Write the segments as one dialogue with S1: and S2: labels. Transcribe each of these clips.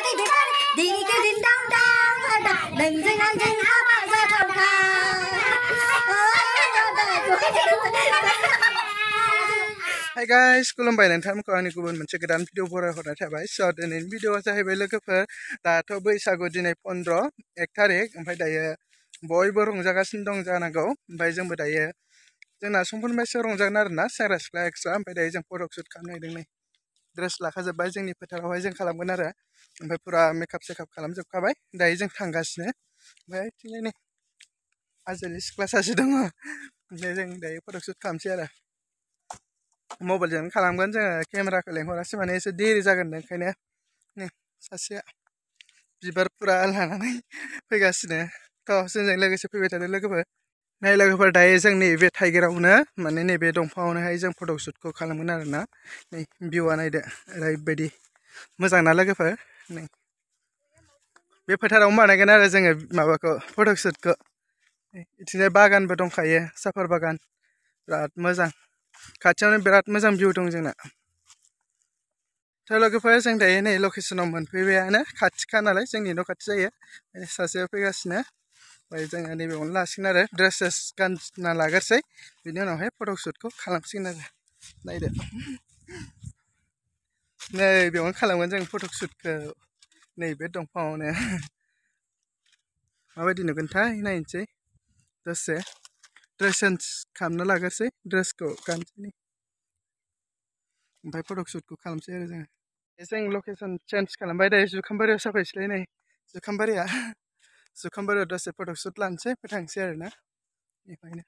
S1: Hi guys, खुलुमबाय नोंथांमोनखौ आंनि गुबुन मोनसे गोदान भिडिअ बरायहरनाय थाबाय। स' दिनैनि भिडिअआ जाहैबाय लोगोफोर दाथ' बैसागु दिनै 1 तारिख ओमफ्राय दायो बयबो रंजागासिनो दं जानांगौ। ओमफ्राय जोंबो दायो जोंना समफोरनिफ्रायसो रंजागोन आरोना सेंग्रा सिख्ला एक्सट्रा। ओमफ्राय दायो जों फट' शुट खालामनो नागिरदों नै ड्रेस लाखाजोब्बाय जोंनि फोथारावहाय जों खालामगोन आरो ओमफ्राय फुरा मेकआप सेकआप खालामजोबखाबाय दायो जों थांगासिनो। ओमफ्राय थिंजाय नै आजोलि सिख्ला सासे दङ ओमफ्राय जों दायो फट' शुट खालामसै आरो मबाइलजों खालामगोन जोङो केमेराखौ लेंहरासै माने एसे देरि जागोन ओंखायनो नै सासेया बिबार फुरा लानानै फैगासिनो थ' जोंजों लोगोसे फैबाय थादों लोगोफोर। नै लोगोफोर दायो जों नैबे थाइगिरावनो माने नैबे दंफाङावनोहाय जों फट' शुटखौ खालामगोन आरोना। नै भिउआ नायदो ओरैबायदि मोजां ना लोगोफोर। नै बे फोथारावनो बानायगोन आरो जोङो माबाखौ फट' शुटखौ। बिथिंजाय बागानबो दंखायो साफार बागान बिराद मोजां खाथियावनो बिराद मोजां भिउ दं जोंना। थ' लोगोफोर जों दायो नै लकेसनाव मोनफैबायानो खाथिखा नालाय जोंनि न' खाथि जायो सासेया फैगासिनो। ओमफ्राय जोङो नैबेयावनो लासिगोन आरो ड्रेसेस गानना लागोरसै बिनि उनावहाय फट' शुटखौ खालामसिगोन आरो नायदो नै बेयावनो खालामगोन जों फट' शुटखौ नैबे दंफाङावनो माबायदि नुगोनथाय नायनोसै दसे ड्रेस चेन्ज खालामना लागोरसै ड्रेसखौ गानसै ओमफ्राय फट' शुटखौ खालामसै आरो जों लकेसन चेन्ज खालामबाय दायो जुखामबारियाव साफायसैलाय नै जुखामबारियाव दसे फट' शुट लानोसै थांसै आरोना बेखायनो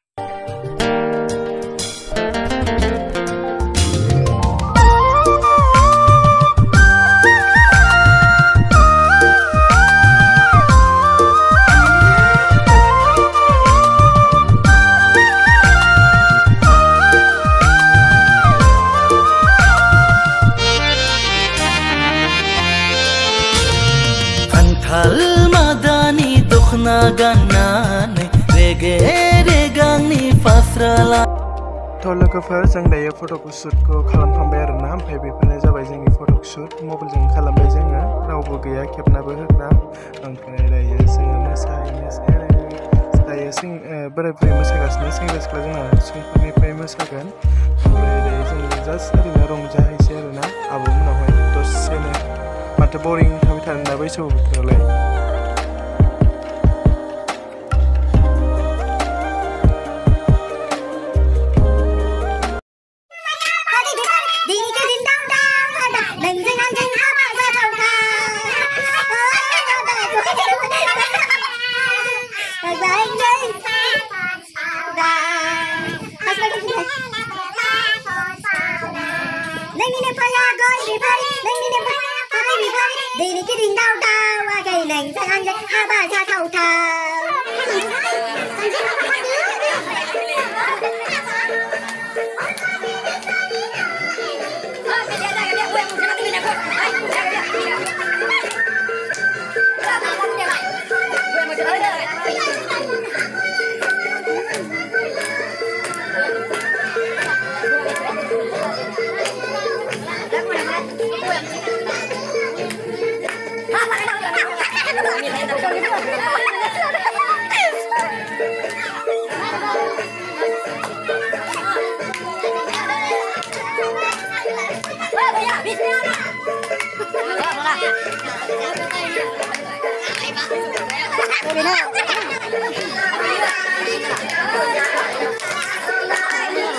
S2: Madani dukhna ganane rege regangni fasrala
S1: थ' लोगोफोर जों दायो फट' शुटखौ खालामखांबाय आरोना ओमफ्राय बेफोरनो जाबाय जोंनि फट' शुट मबाइलजों खालामबाय जोङो रावबो गैया खेबनाबो होग्रा। ओमफ्राय दायो जोङो मोसाहैनोसै दायो बोराय बुरै मोसागासिनो सेंग्रा सिख्ला जोंना समफोरनिफ्राय मोसागोन। ओमफ्राय दायो जों जास्ट ओरैनो रंजाहैसै आरोना आब'मोनावहाय दसेनो माथो बरिं थाबाय थानो बैसागु बोथोरावलाय।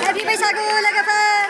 S3: Happy Baisakhu, logoper!